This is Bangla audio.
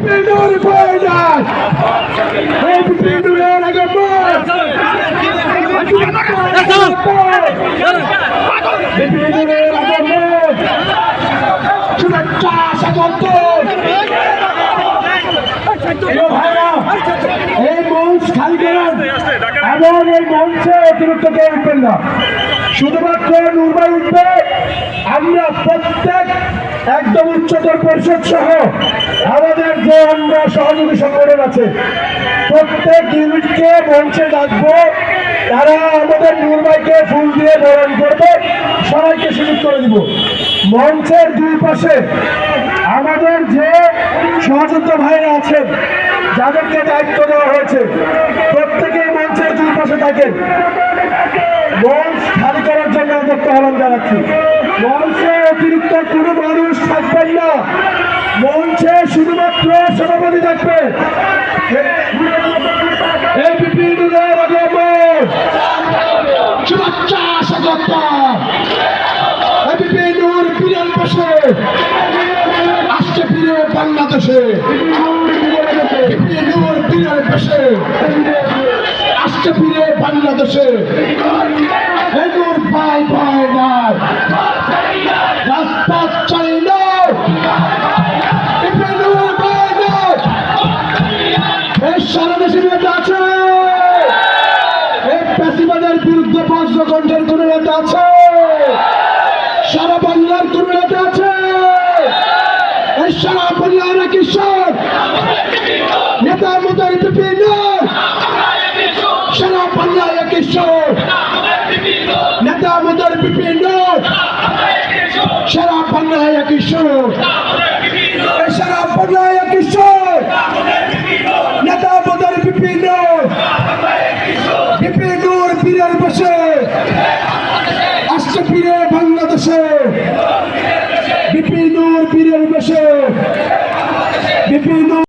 বিপিনুর বয়স এই বিপিনুরের আগে বিপিনুরের আগে শুভেচ্ছা স্বাগত। এই মঞ্চ খালি করেন এবং এই মঞ্চে অতিরিক্ত কেউ উঠবেন না, শুধুমাত্র নুরবাই উঠবে। আমরা প্রত্যেক একদম উচ্চতর পরিষদ সহ আমাদের যে অন্য সহযোগী সংগঠন আছে প্রত্যেক ইউনিটকে মঞ্চে ডাকবো, তারা আমাদের নুরবাইকে ফুল দিয়ে বরণ করবে, সবাইকে সুযোগ করে দিব। মঞ্চের দুই পাশে আমাদের যে সহযোদ্ধ ভাইরা আছেন যাদেরকে দায়িত্ব দেওয়া হয়েছে প্রত্যেকেই মঞ্চের দুই পাশে থাকেন। মঞ্চ খালি করার জন্য আমাদেরকে আহ্বান জানাচ্ছি। মঞ্চে অতিরিক্ত কোনো মানুষ থাকবেন না, মঞ্চে শুধুমাত্র সভাপতি থাকবে। এই বিপিনুরের আগমন শুভেচ্ছা স্বাগত। এই বিপিনুর পীরের পাশে আসছে ফিরে বাংলাদেশে, বিপিনুর পীরের পাশে আসছে ফিরে বাংলাদেশে। নূর ভাই ভাই নাই রাজপথ চাই না, বিপিনুর ভাই নাই। এই সারা দেশে নেতা আছে, এই ফ্যাসিবাদের বিরুদ্ধে বজ্রকণ্ঠের কোন নেতা আছে, সারা বাংলার কোন নেতা আছে, এই সারা বাংলার কিশোর নেতা আমাদের বিপিনুর, সারা বাংলায় কিশোর নেতা আমাদের বিপিনুর, সারা বাংলায় কিশোর, সারা বাংলায় কিশোর নেতা আমাদের বিপিনুর। বিপিনুর পীরের পাশে আসছে ফিরে বাংলাদেশে, বিপিনুর পীরের পাশে